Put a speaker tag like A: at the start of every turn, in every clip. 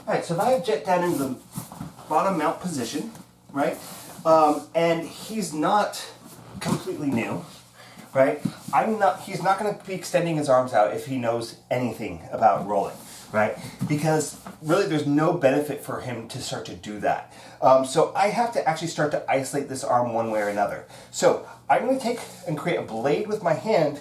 A: Alright, so if I have Jet down in the bottom mount position, right, and he's not completely new, right, he's not going to be extending his arms out if he knows anything about rolling, right, because really there's no benefit for him to start to do that. So I have to actually start to isolate this arm one way or another. So I'm going to take and create a blade with my hand,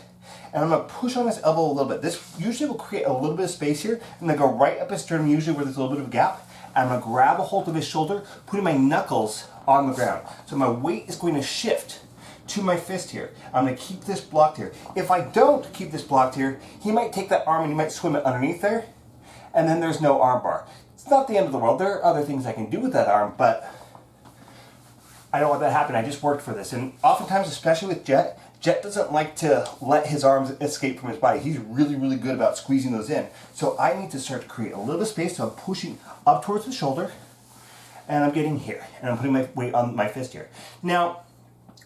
A: and I'm going to push on his elbow a little bit. This usually will create a little bit of space here, and then go right up his sternum, usually where there's a little bit of a gap. And I'm going to grab a hold of his shoulder, putting my knuckles on the ground. So my weight is going to shift to my fist here. I'm going to keep this blocked here. If I don't keep this blocked here, he might take that arm and he might swim it underneath there, and then there's no arm bar. It's not the end of the world. There are other things I can do with that arm, but I don't want that to happen. I just worked for this. And oftentimes, especially with Jet doesn't like to let his arms escape from his body. He's really, really good about squeezing those in. So I need to start to create a little bit of space. So I'm pushing up towards the shoulder, and I'm getting here. And I'm putting my weight on my fist here. Now,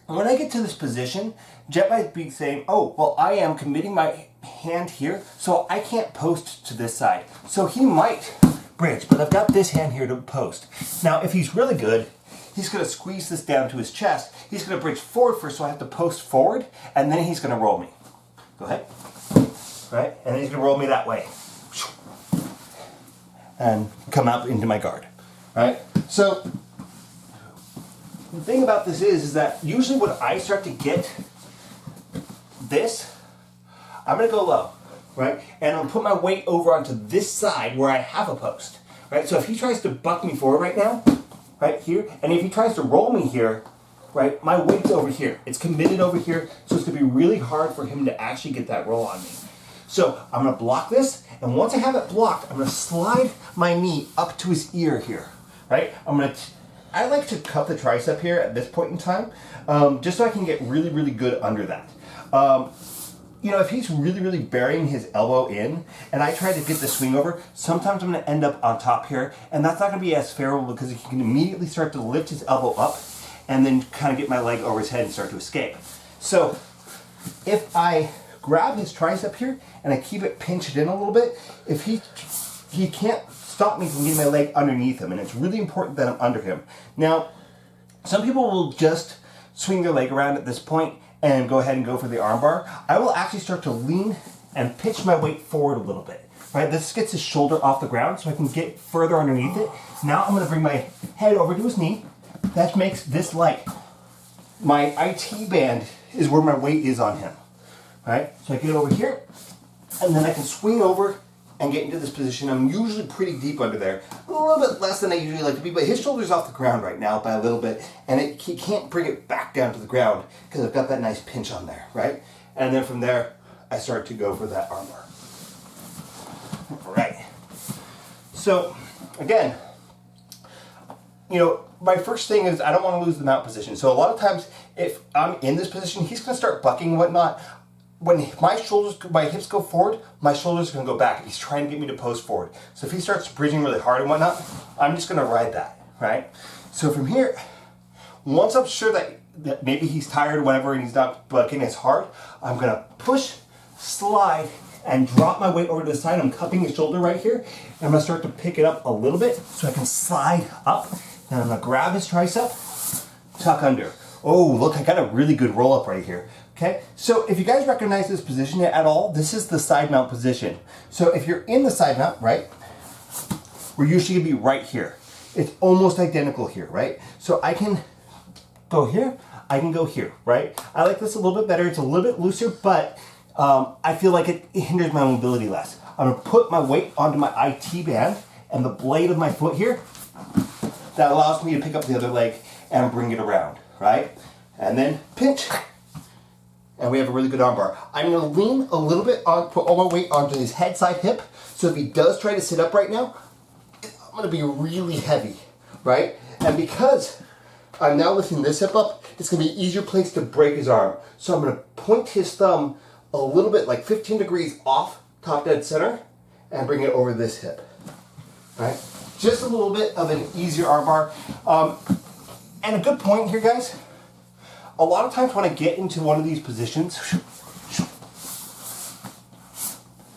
A: when I get to this position, Jet might be saying, oh, well, I am committing my hand here, so I can't post to this side. So he might bridge, but I've got this hand here to post. Now, if he's really good, he's going to squeeze this down to his chest. He's going to bridge forward first, so I have to post forward, and then he's going to roll me. Go ahead. Right? And then he's going to roll me that way. And come out into my guard. Right? So, the thing about this is that usually when I start to get this, I'm going to go low. Right? And I'm going to put my weight over onto this side where I have a post. Right? So if he tries to buck me forward right now, right here, and if he tries to roll me here, right, my weight's over here. It's committed over here, so it's going to be really hard for him to actually get that roll on me. So I'm going to block this, and once I have it blocked, I'm going to slide my knee up to his ear here, right? I like to cup the tricep here at this point in time, just so I can get really, really good under that. You know, if he's really, really burying his elbow in, and I try to get the swing over, sometimes I'm going to end up on top here, and that's not going to be as favorable because he can immediately start to lift his elbow up and then kind of get my leg over his head and start to escape. So if I grab his tricep here and I keep it pinched in a little bit, if he can't stop me from getting my leg underneath him, and it's really important that I'm under him. Now, some people will just swing their leg around at this point and go ahead and go for the armbar. I will actually start to lean and pitch my weight forward a little bit. Right, this gets his shoulder off the ground so I can get further underneath it. Now I'm going to bring my head over to his knee. That makes this light. My IT band is where my weight is on him. Right, so I get over here, and then I can swing over and get into this position. I'm usually pretty deep under there. A little bit less than I usually like to be, but his shoulder's off the ground right now by a little bit, and he can't bring it back down to the ground because I've got that nice pinch on there, right? And then from there, I start to go for that armbar. All right. So, again, you know, my first thing is I don't want to lose the mount position. So a lot of times, if I'm in this position, he's going to start bucking and whatnot. When my hips go forward, my shoulders are going to go back. He's trying to get me to post forward. So if he starts bridging really hard and whatnot, I'm just going to ride that, right? So from here, once I'm sure that maybe he's tired or whatever and he's not bucking as hard, I'm going to push, slide, and drop my weight over to the side. I'm cupping his shoulder right here. And I'm going to start to pick it up a little bit so I can slide up. Then I'm going to grab his tricep, tuck under. Oh, look, I got a really good roll up right here. Okay, so if you guys recognize this position at all, this is the side mount position. So if you're in the side mount, right, we're usually gonna be right here. It's almost identical here, right? So I can go here, I can go here, right? I like this a little bit better. It's a little bit looser, but I feel like it hinders my mobility less. I'm gonna put my weight onto my IT band and the blade of my foot here. That allows me to pick up the other leg and bring it around, right? And then pinch. And we have a really good armbar. I'm going to lean a little bit on, put all my weight onto his head side hip. So if he does try to sit up right now, I'm going to be really heavy, right? And because I'm now lifting this hip up, it's going to be an easier place to break his arm. So I'm going to point his thumb a little bit, like 15 degrees off top dead center, and bring it over this hip, right? Just a little bit of an easier armbar. And a good point here, guys. A lot of times when I get into one of these positions,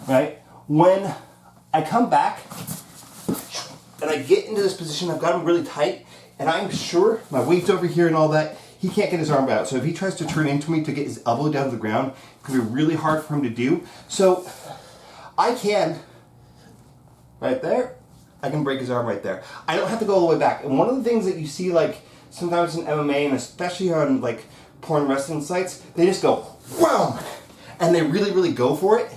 A: right, when I come back and I get into this position, I've got him really tight, and I'm sure my weight's over here and all that, he can't get his arm out. So if he tries to turn into me to get his elbow down to the ground, it can be really hard for him to do. So I can, right there, I can break his arm right there. I don't have to go all the way back. And one of the things that you see, like, sometimes in MMA, and especially on, like, porn wrestling sites, they just go, wham! And they really, really go for it.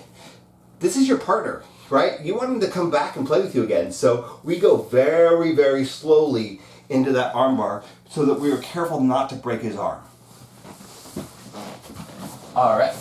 A: This is your partner, right? You want him to come back and play with you again. So we go very, very slowly into that armbar so that we are careful not to break his arm. All right.